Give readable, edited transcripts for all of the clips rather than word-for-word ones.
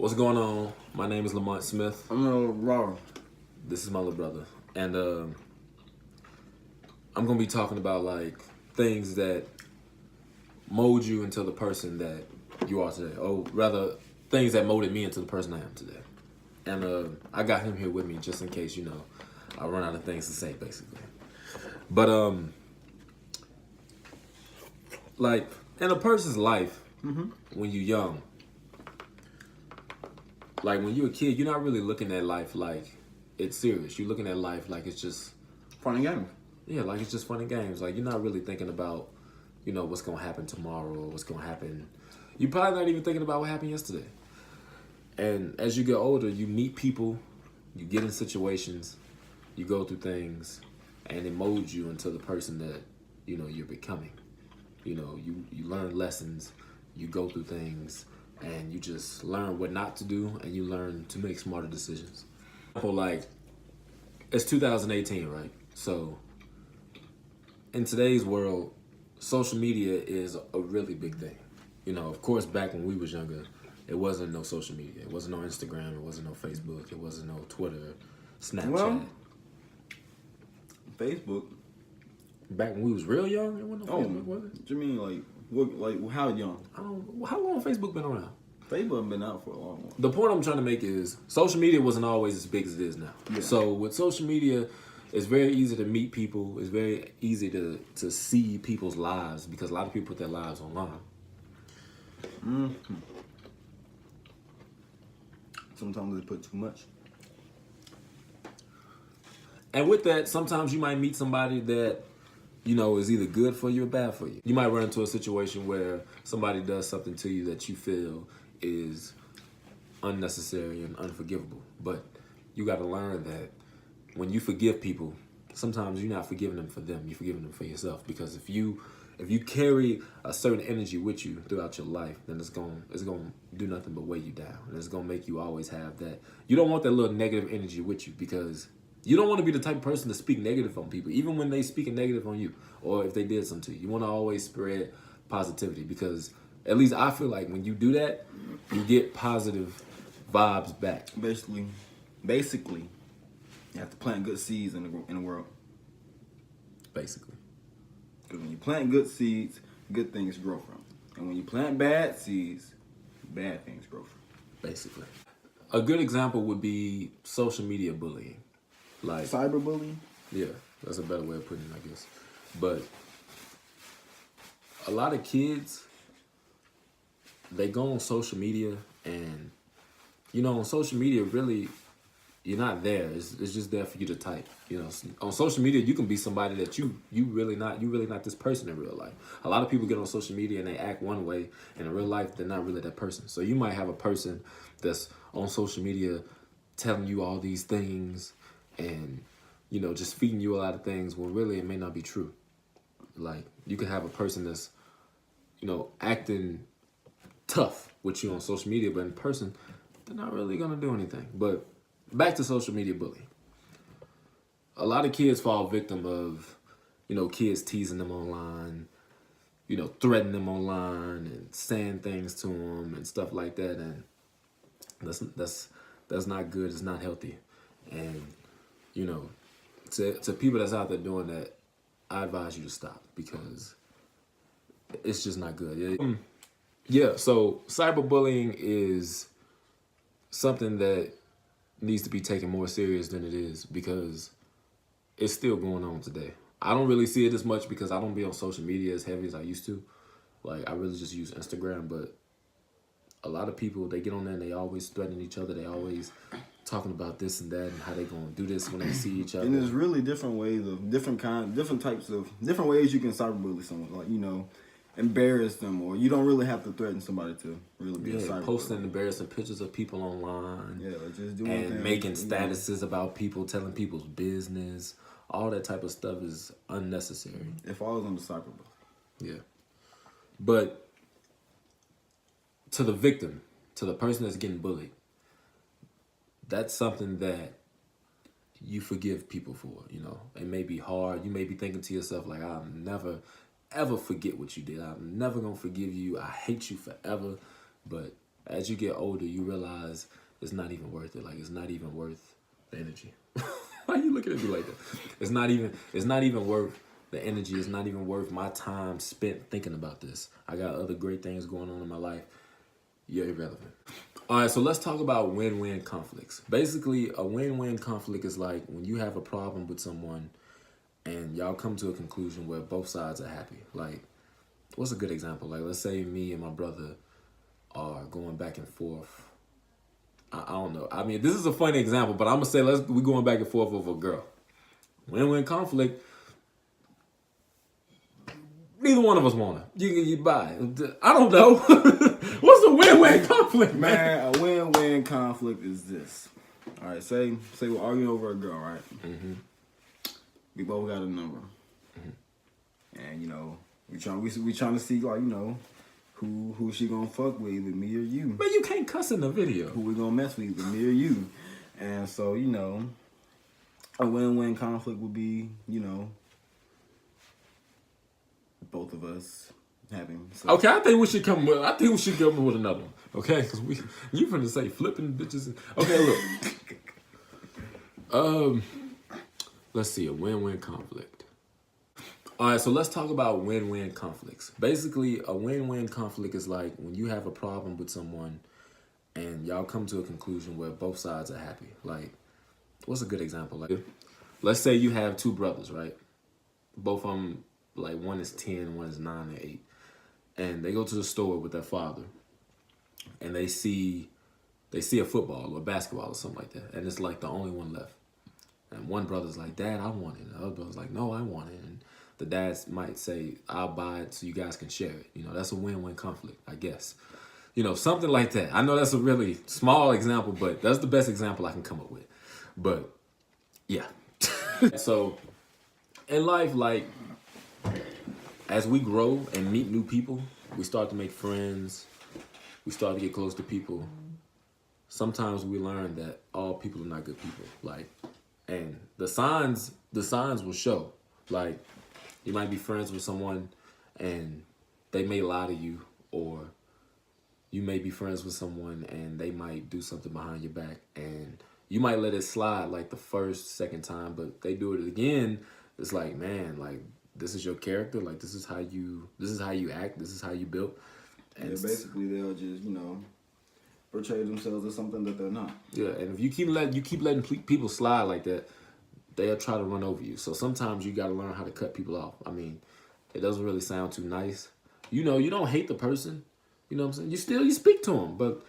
What's going on? My name is Lamont Smith. I'm a little raw. This is my little brother. And I'm going to be talking about like things that mold you into the person that you are today. Or rather, things that molded me into the person I am today. And I got him here with me just in case, I run out of things to say, basically. But, like, in a person's life, when you're young, like when you're a kid, you're not really looking at life like it's serious. You're looking at life like it's just Fun and games. yeah, like it's just fun and games. Like you're not really thinking about, what's gonna happen tomorrow or what's gonna happen. You're probably not even thinking about what happened yesterday. And as you get older, you meet people, you get in situations, you go through things, and it molds you into the person that you're becoming. You learn lessons, you go through things, and you just learn what not to do, and you learn to make smarter decisions. For like, it's 2018, right? So, in today's world, social media is a really big thing. Of course, back when we was younger, it wasn't no social media. It wasn't no Instagram. It wasn't no Facebook. It wasn't no Twitter, Snapchat. Well, Facebook. Back when we was real young, it wasn't no Facebook, was it? What you mean, how young? How long Facebook been around? Facebook been out for a long while. The point I'm trying to make is social media wasn't always as big as it is now. Yeah. So with social media, it's very easy to meet people. It's very easy to see people's lives because a lot of people put their lives online. Sometimes they put too much. And with that, sometimes you might meet somebody that, is either good for you or bad for you. You might run into a situation where somebody does something to you that you feel is unnecessary and unforgivable. But you got to learn that when you forgive people, sometimes you're not forgiving them for them. You're forgiving them for yourself. Because if you carry a certain energy with you throughout your life, then it's going to do nothing but weigh you down. And it's going to make you always have that. You don't want that little negative energy with you because you don't want to be the type of person to speak negative on people, even when they speaking negative on you or if they did something to you. You want to always spread positivity because at least I feel like when you do that, you get positive vibes back. Basically, you have to plant good seeds in the world. Basically. Because when you plant good seeds, good things grow from. And when you plant bad seeds, bad things grow from. Basically. A good example would be social media bullying. Like Cyberbullying? Yeah, that's a better way of putting it, I guess. But a lot of kids, they go on social media and, on social media, really, you're not there. It's just there for you to type. On social media, you can be somebody that you really not this person in real life. A lot of people get on social media and they act one way, and in real life, they're not really that person. So you might have a person that's on social media telling you all these things and, just feeding you a lot of things when really it may not be true. Like, you could have a person that's, acting tough with you on social media, but in person, they're not really going to do anything. But back to social media bullying. A lot of kids fall victim of, kids teasing them online, threatening them online and saying things to them and stuff like that. And that's not good. It's not healthy. And, to people that's out there doing that, I advise you to stop because it's just not good. Yeah, so cyberbullying is something that needs to be taken more serious than it is because it's still going on today. I don't really see it as much because I don't be on social media as heavy as I used to. Like, I really just use Instagram, but a lot of people, they get on there and they always threaten each other. They always talking about this and that and how they gonna do this when they see each other. And there's really different ways of different ways you can cyberbully someone. Like, embarrass them, or you don't really have to threaten somebody to really be a cyberbully. Posting embarrassing pictures of people online. Yeah, like just doing and things, making statuses about people, telling people's business. All that type of stuff is unnecessary. It falls under cyberbullying. Yeah. But to the victim, to the person that's getting bullied, that's something that you forgive people for, It may be hard. You may be thinking to yourself, like, I'll never, ever forget what you did. I'm never going to forgive you. I hate you forever. But as you get older, you realize it's not even worth it. Like, it's not even worth the energy. Why are you looking at me like that? It's not even worth the energy. It's not even worth my time spent thinking about this. I got other great things going on in my life. You're irrelevant. All right, so let's talk about win-win conflicts. Basically, a win-win conflict is like when you have a problem with someone and y'all come to a conclusion where both sides are happy. Like, what's a good example? Like, let's say me and my brother are going back and forth. I don't know. I mean, this is a funny example, but I'm gonna say we going back and forth over a girl. Win-win conflict. Neither one of us want her. You buy it. I don't know. What's a win-win conflict, man? Man, a win-win conflict is this. All right, say we're arguing over a girl, right? Mm-hmm. We both got a number, and you know we trying to see, like, you know, who she gonna fuck with, either me or you. But you can't cuss in the video. Who we gonna mess with, either me or you. And so, you know, a win-win conflict would be, you know, both of us having sex. Okay, I think we should come with another one. Okay, because you finna say flipping bitches. Okay, look. Let's see, a win-win conflict. All right, so let's talk about win-win conflicts. Basically, a win-win conflict is like when you have a problem with someone and y'all come to a conclusion where both sides are happy. Like, what's a good example? Like, let's say you have two brothers, right? Both of them, like, one is 10, one is 9 and 8. And they go to the store with their father and they see a football or basketball or something like that. And it's like the only one left. And one brother's like, Dad, I want it. And the other brother's like, no, I want it. And the dads might say, I'll buy it so you guys can share it. You know, that's a win-win conflict, I guess. You know, something like that. I know that's a really small example, but that's the best example I can come up with. But, yeah. So, in life, like, as we grow and meet new people, we start to make friends. We start to get close to people. Sometimes we learn that all people are not good people. Like, and the signs will show. Like, you might be friends with someone and they may lie to you, or you may be friends with someone and they might do something behind your back and you might let it slide like the first, second time, but they do it again. It's like, man, like, this is your character. Like, this is how you act. This is how you built. And yeah, basically they'll just, you know, portray themselves as something that they're not. Yeah, and if you keep letting people slide like that, they'll try to run over you. So sometimes you got to learn how to cut people off. I mean, it doesn't really sound too nice. You know, you don't hate the person. You know what I'm saying? You speak to them, but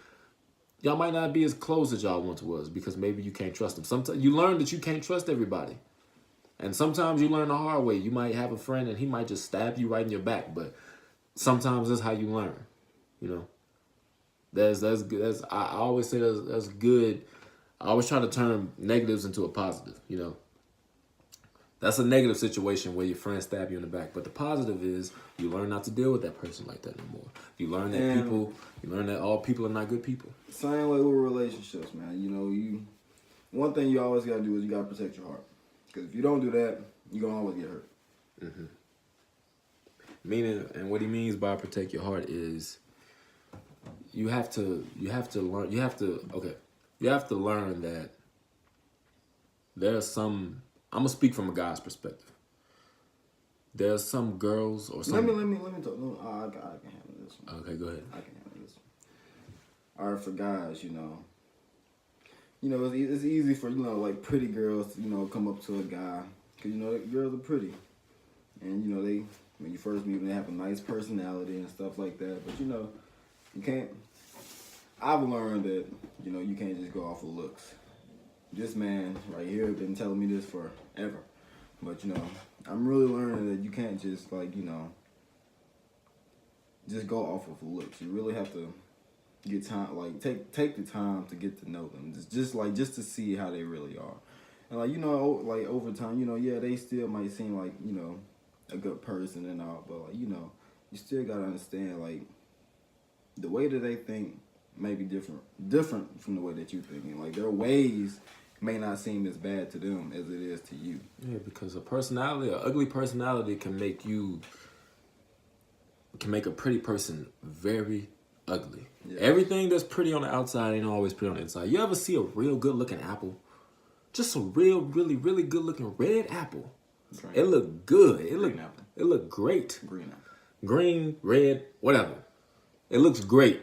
y'all might not be as close as y'all once was because maybe you can't trust them. Sometimes you learn that you can't trust everybody. And sometimes you learn the hard way. You might have a friend and he might just stab you right in your back, but sometimes that's how you learn. You know? That's good. I always say that's good. I always try to turn negatives into a positive, you know. That's a negative situation where your friend stab you in the back. But the positive is you learn not to deal with that person like that no more. You learn that all people are not good people. Same way with relationships, man. You know, one thing you always gotta do is you gotta protect your heart. Because if you don't do that, you're gonna always get hurt. Mm-hmm. Meaning, and what he means by protect your heart is you have to learn that there's some. I'm gonna speak from a guy's perspective. There's some girls or some. Let me talk. No, I can handle this one. Okay, go ahead. I can handle this one. All right, for guys, you know, it's easy for, you know, like, pretty girls to, you know, come up to a guy because, you know, girls are pretty, and, you know, when you first meet them, they have a nice personality and stuff like that. But, you know, you can't. I've learned that, you know, you can't just go off of looks. This man right here has been telling me this forever. But, you know, I'm really learning that you can't just, like, you know, just go off of looks. You really have to get time, like, take the time to get to know them. Just to see how they really are. And, like, you know, like, over time, you know, yeah, they still might seem like, you know, a good person and all. But, like, you know, you still got to understand, like, the way that they think may be different from the way that you think. And, like, their ways may not seem as bad to them as it is to you. Yeah, because an ugly personality can make a pretty person very ugly. Yeah. Everything that's pretty on the outside ain't always pretty on the inside. You ever see a real good looking apple? Just a real, really, really good looking red apple. Green. It look good. Green apple. It look great. Green apple. Green, red, whatever. It looks great.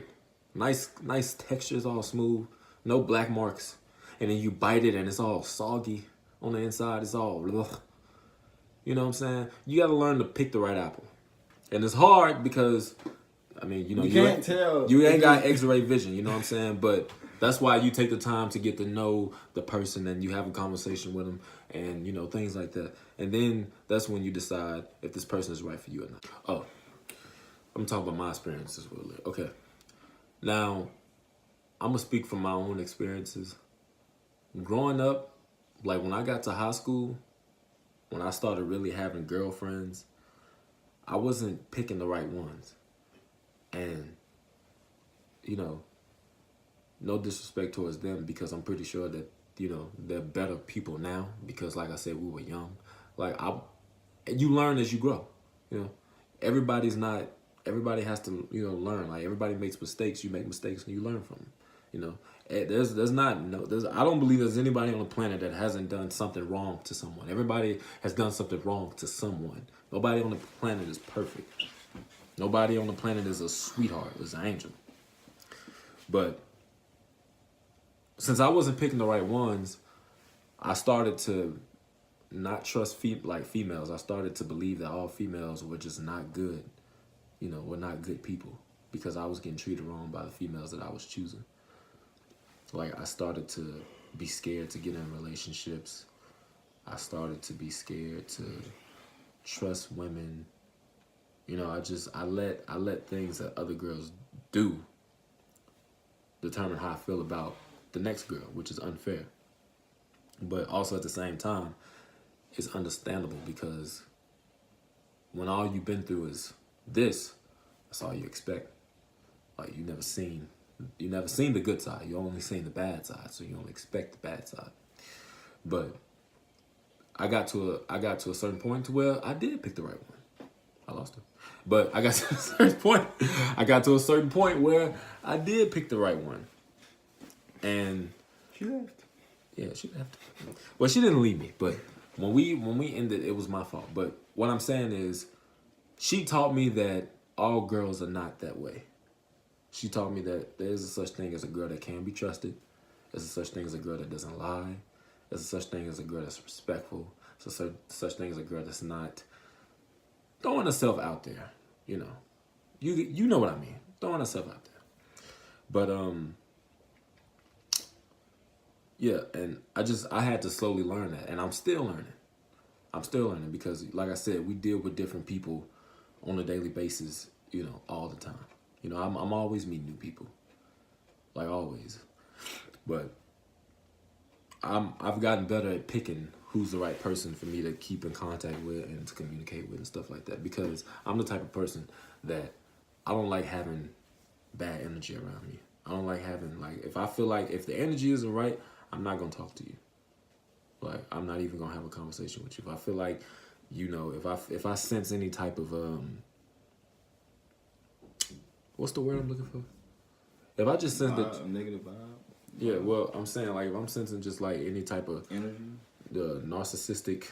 Nice textures, all smooth. No black marks. And then you bite it and it's all soggy on the inside. It's all ugh. You know what I'm saying? You got to learn to pick the right apple. And it's hard because, I mean, you know, You can't tell. You ain't got X-ray vision, you know what I'm saying? But that's why you take the time to get to know the person and you have a conversation with them and, you know, things like that. And then that's when you decide if this person is right for you or not. Oh, I'm talking about my experiences really. Okay. Now, I'm going to speak from my own experiences. Growing up, like when I got to high school, when I started really having girlfriends, I wasn't picking the right ones. And, you know, no disrespect towards them because I'm pretty sure that, you know, they're better people now because, like I said, we were young. You learn as you grow, you know. Everybody has to, you know, learn. Like, everybody makes mistakes. You make mistakes and you learn from them, you know. I don't believe there's anybody on the planet that hasn't done something wrong to someone. Everybody has done something wrong to someone. Nobody on the planet is perfect. Nobody on the planet is a sweetheart, is an angel. But since I wasn't picking the right ones, I started to not trust females. I started to believe that all females were just not good, you know, were not good people because I was getting treated wrong by the females that I was choosing. Like, I started to be scared to get in relationships. I started to be scared to trust women. You know, I let things that other girls do determine how I feel about the next girl, which is unfair. But also at the same time, it's understandable because when all you've been through is this, that's all you expect. Like, you never seen the good side. You only seen the bad side, so you only expect the bad side. But I got to a certain point to where I did pick the right one. I lost her. But I got to a certain point where I did pick the right one. And She left. yeah, she left. Well, she didn't leave me, but when we ended, it was my fault. But what I'm saying is, she taught me that all girls are not that way. She taught me that there's a such thing as a girl that can be trusted. There's a such thing as a girl that doesn't lie. There's a such thing as a girl that's respectful. There's a such thing as a girl that's not throwing herself out there. You know, you know what I mean. Throwing herself out there. But yeah, and I had to slowly learn that, and I'm still learning because, like I said, we deal with different people on a daily basis, you know, all the time. You know, I'm always meeting new people, like always. But I've gotten better at picking who's the right person for me to keep in contact with and to communicate with and stuff like that, because I'm the type of person that I don't like having bad energy around me. I don't like having, like, if I feel like if the energy isn't right, I'm not gonna talk to you. Like, I'm not even gonna have a conversation with you. If I feel like, you know, if I sense any type of what's the word I'm looking for? If I just sense that A negative vibe. yeah, well, I'm saying, like, if I'm sensing just like any type of Energy. the narcissistic,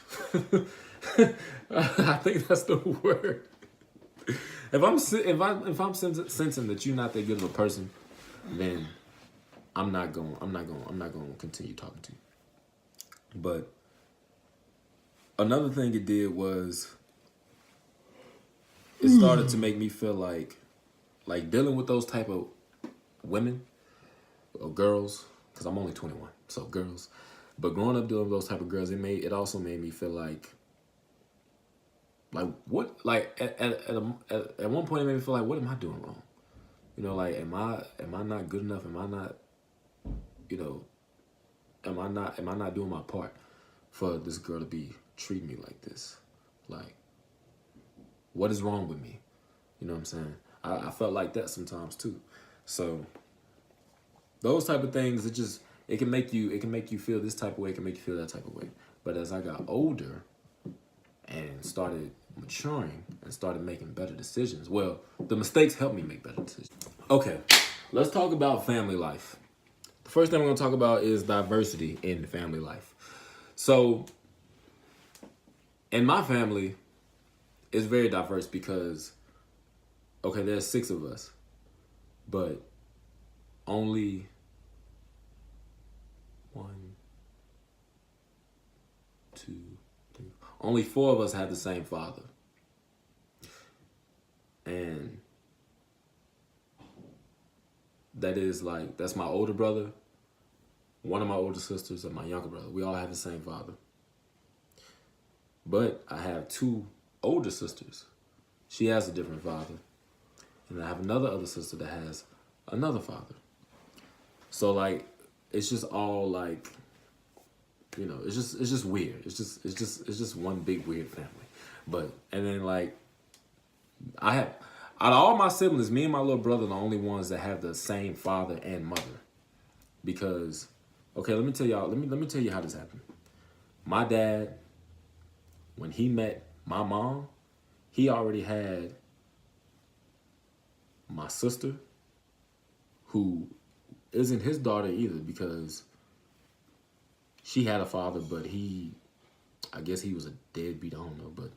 I think that's the word. If I'm sensing that you're not that good of a person, then I'm not going to continue talking to you. But another thing it did was it started to make me feel like dealing with those type of women or girls, because I'm only 21, so girls. But growing up dealing with those type of girls, it also made me feel like what, like at one point it made me feel like, what am I doing wrong? You know, like, am I not good enough? Am I not, you know, am I not doing my part for this girl to be treating me like this? Like, what is wrong with me? You know what I'm saying? I felt like that sometimes too. So those type of things, it can make you feel this type of way, it can make you feel that type of way. But as I got older and started maturing and started making better decisions. Well, the mistakes helped me make better decisions. Okay, let's talk about family life. The first thing we're gonna talk about is diversity in family life. So, in my family, it's very diverse because, okay, there's 6 of us, but only 1, 2, 3, only 4 of us have the same father. And that's my older brother, one of my older sisters, and my younger brother. We all have the same father. But I have 2 older sisters. She has a different father. And I have another other sister that has another father. So like, it's just all like, you know, it's just weird. It's just one big weird family. But and then like, out of all my siblings, me and my little brother are the only ones that have the same father and mother. Because, okay, let me tell y'all. Let me tell you how this happened. My dad, when he met my mom, he already had my sister, who isn't his daughter either, because she had a father, but I guess he was a deadbeat, I don't know, but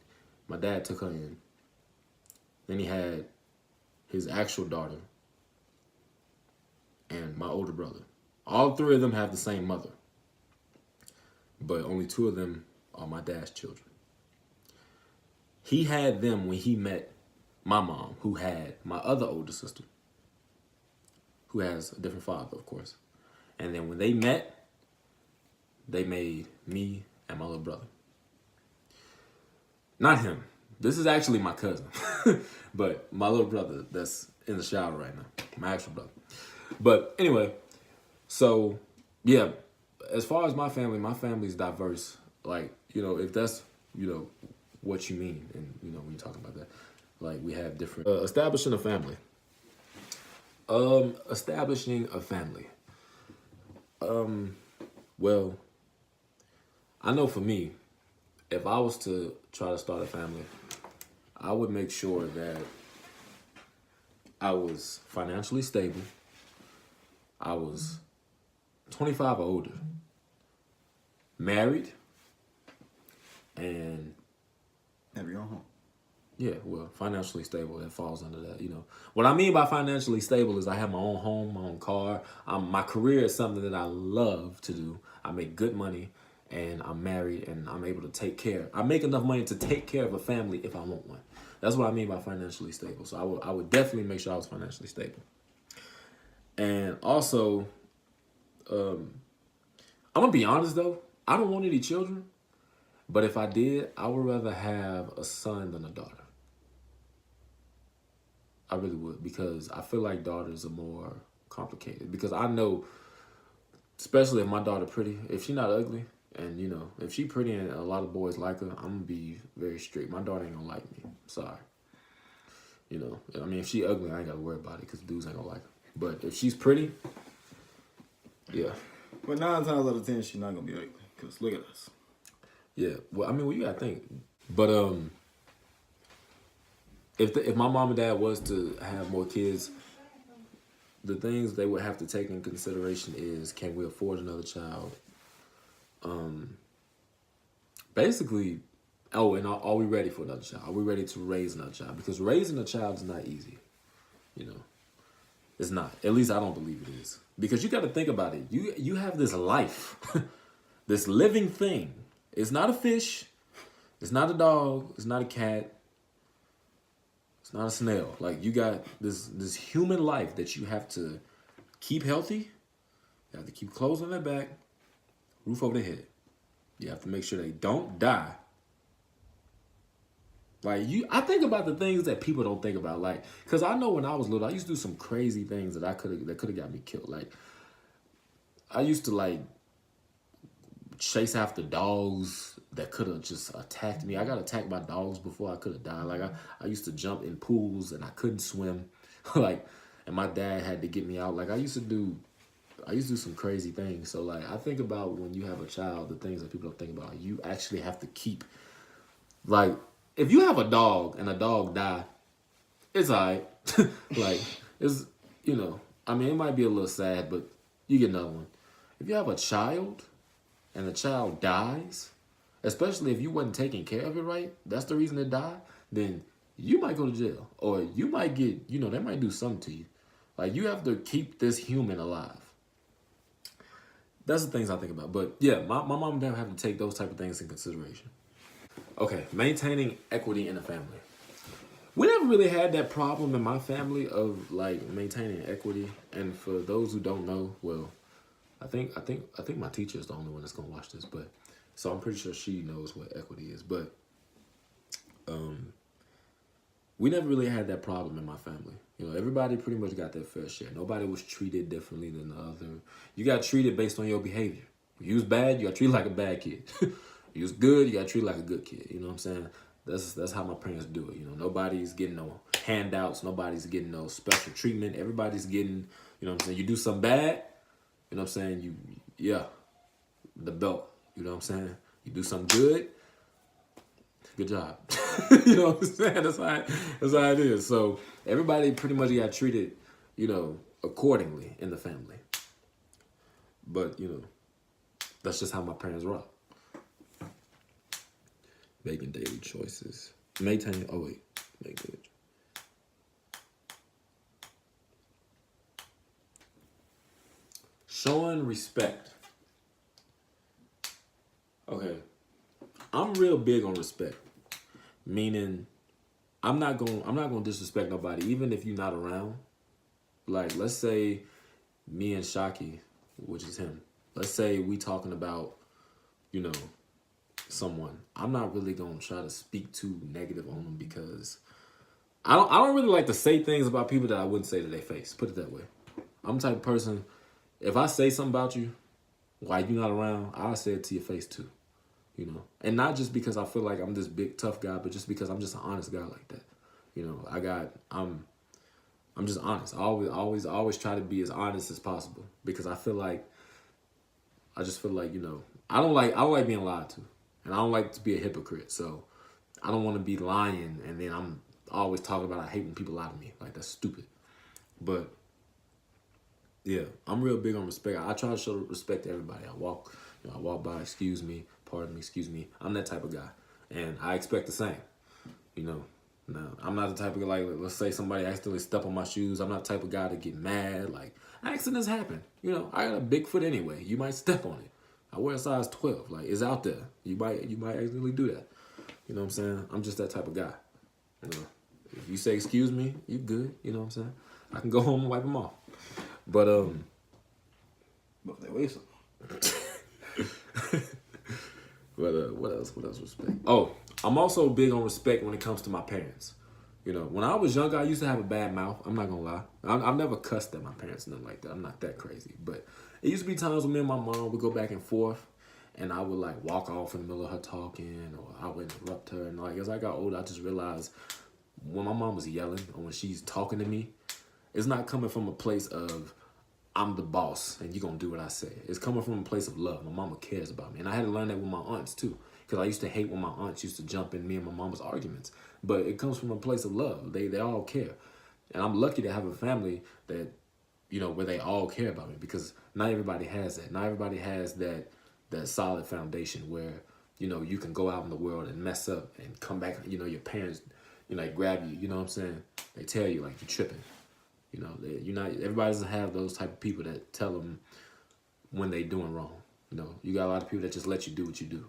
my dad took her in. Then he had his actual daughter and my older brother. All 3 of them have the same mother, but only 2 of them are my dad's children. He had them when he met my mom, who had my other older sister, who has a different father, of course. And then when they met, they made me and my little brother. Not him. This is actually my cousin. But my little brother that's in the shower right now. My actual brother. But anyway, so yeah, as far as my family's diverse. Like, you know, if that's, you know, what you mean, and, you know, when you're talking about that. Like, we have different... establishing a family. Establishing a family. Well, I know for me, if I was to try to start a family, I would make sure that I was financially stable. I was 25 or older, married, and have your own home. Yeah, well, financially stable, that falls under that, you know. What I mean by financially stable is I have my own home, my own car. My career is something that I love to do. I make good money, and I'm married, and I'm able to take care. I make enough money to take care of a family if I want one. That's what I mean by financially stable. So I would definitely make sure I was financially stable. And also, I'm going to be honest, though. I don't want any children. But if I did, I would rather have a son than a daughter. I really would, because I feel like daughters are more complicated. Because I know, especially if my daughter pretty, if she's not ugly, and, you know, if she pretty and a lot of boys like her, I'm going to be very strict. My daughter ain't going to like me. Sorry. You know, I mean, if she ugly, I ain't got to worry about it, because dudes ain't going to like her. But if she's pretty, yeah. But 9 times out of 10, she's not going to be ugly, because look at us. Yeah, well, I mean, well, you got to think. But, if my mom and dad was to have more kids, the things they would have to take in consideration is, can we afford another child? Basically, and are we ready for another child? Are we ready to raise another child? Because raising a child is not easy. You know, it's not. At least I don't believe it is. Because you got to think about it. You have this life, this living thing. It's not a fish. It's not a dog. It's not a cat. It's not a snail. Like, you got this human life that you have to keep healthy. You have to keep clothes on their back, roof over their head. You have to make sure they don't die. Like, I think about the things that people don't think about. Like, because I know when I was little, I used to do some crazy things that could have got me killed. Like, I used to, like, chase after dogs that could have just attacked me. I got attacked by dogs before I could have died. Like, I used to jump in pools and I couldn't swim. Like, and my dad had to get me out. Like, I used to do some crazy things. So, like, I think about when you have a child, the things that people don't think about. You actually have to keep, like, if you have a dog and a dog die, it's alright. Like it's I mean, it might be a little sad, but you get another one. If you have a child and the child dies, especially if you wasn't taking care of it right, that's the reason it died, then you might go to jail. Or you might get, they might do something to you. Like you have to keep this human alive. That's the things I think about. But yeah, my mom and dad have to take those type of things in consideration. Okay, maintaining equity in the family. We never really had that problem in my family of like maintaining equity. And for those who don't know, well, I think my teacher is the only one that's gonna watch this, but so I'm pretty sure she knows what equity is. But we never really had that problem in my family. Everybody pretty much got their fair share. Nobody was treated differently than the other. You got treated based on your behavior. If you was bad, you got treated like a bad kid. If you was good, you got treated like a good kid. You know what I'm saying? That's how my parents do it. Nobody's getting no handouts. Nobody's getting no special treatment. Everybody's getting, what I'm saying? You do something bad, you know what I'm saying? The belt. You know what I'm saying? You do something good, good job. You know what I'm saying? That's how it is. So everybody pretty much got treated, accordingly in the family. But, that's just how my parents rock. Making daily choices. Make good. Showing respect. Okay. I'm real big on respect. Meaning I'm not gonna disrespect nobody, even if you're not around. Like, let's say me and Shaki, which is him, let's say we talking about, someone. I'm not really gonna try to speak too negative on them because I don't really like to say things about people that I wouldn't say to their face. Put it that way. I'm the type of person, if I say something about you while you're not around, I'll say it to your face too. And not just because I feel like I'm this big tough guy, but just because I'm just an honest guy like that. I'm just honest. I always try to be as honest as possible because I just feel like, I don't like being lied to, and I don't like to be a hypocrite. So I don't want to be lying and then I'm always talking about I hate when people lie to me. Like, that's stupid. But yeah, I'm real big on respect. I try to show respect to everybody. I walk by, excuse me, pardon me, excuse me. I'm that type of guy, and I expect the same. Now I'm not the type of guy, like, let's say somebody accidentally step on my shoes. I'm not the type of guy to get mad. Like, accidents happen. I got a big foot anyway. You might step on it. I wear a size 12. Like, it's out there. You might accidentally do that. You know what I'm saying? I'm just that type of guy. If you say excuse me, you good. You know what I'm saying? I can go home and wipe them off. But But they waste them. But what else? Respect. Oh, I'm also big on respect when it comes to my parents. When I was younger, I used to have a bad mouth. I'm not gonna lie. I've never cussed at my parents, nothing like that. I'm not that crazy. But it used to be times when me and my mom would go back and forth, and I would like walk off in the middle of her talking, or I would interrupt her. And like as I got older, I just realized when my mom was yelling or when she's talking to me, it's not coming from a place of I'm the boss and you're going to do what I say. It's coming from a place of love. My mama cares about me. And I had to learn that with my aunts too. Because I used to hate when my aunts used to jump in me and my mama's arguments. But it comes from a place of love. They all care. And I'm lucky to have a family that, where they all care about me. Because not everybody has that. Not everybody has that solid foundation where, you can go out in the world and mess up and come back. Your parents, like grab you. You know what I'm saying? They tell you like you're tripping. Everybody doesn't have those type of people that tell them when they doing wrong. You got a lot of people that just let you do what you do,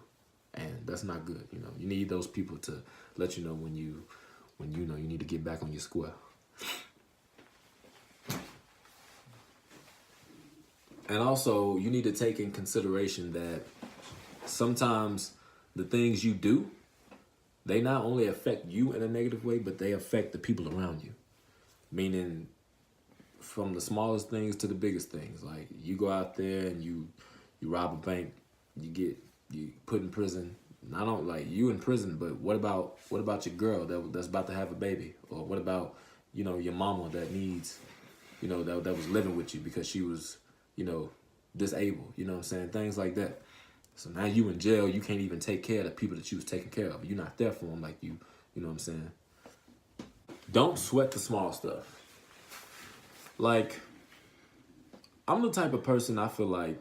and that's not good. You need those people to let you know when you need to get back on your square. And also, you need to take in consideration that sometimes the things you do, they not only affect you in a negative way, but they affect the people around you. Meaning, from the smallest things to the biggest things. Like, you go out there and you rob a bank, you put in prison. And I don't like you in prison, but what about your girl that's about to have a baby? Or what about, your mama that needs, that was living with you because she was, disabled, you know what I'm saying? Things like that. So now you in jail, you can't even take care of the people that you was taking care of. You're not there for them like you know what I'm saying? Don't sweat the small stuff. Like, I'm the type of person I feel like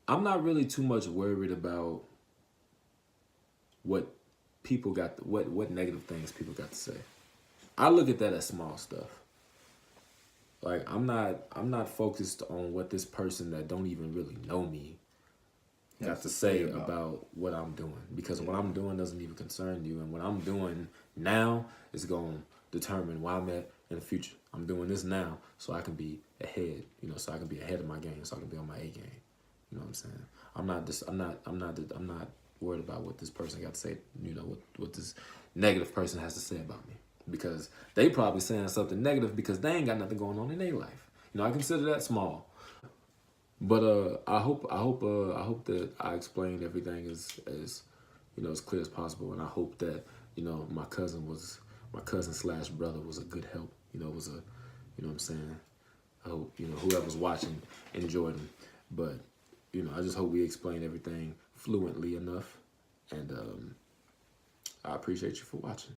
I'm not really too much worried about what people got, what negative things people got to say. I look at that as small stuff. Like, I'm not focused on what this person that don't even really know me got to say about what I'm doing, because what I'm doing doesn't even concern you, and what I'm doing now is going to determine where I'm at in the future. I'm doing this now so I can be ahead, so I can be ahead of my game, so I can be on my A game. You know what I'm saying? I'm not worried about what this person got to say, what this negative person has to say about me, because they probably saying something negative because they ain't got nothing going on in their life. I consider that small. But I hope that I explained everything as clear as possible, and I hope that my cousin slash brother was a good help. Was a what I'm saying. I hope whoever's watching enjoyed him, but I just hope we explained everything fluently enough, and I appreciate you for watching.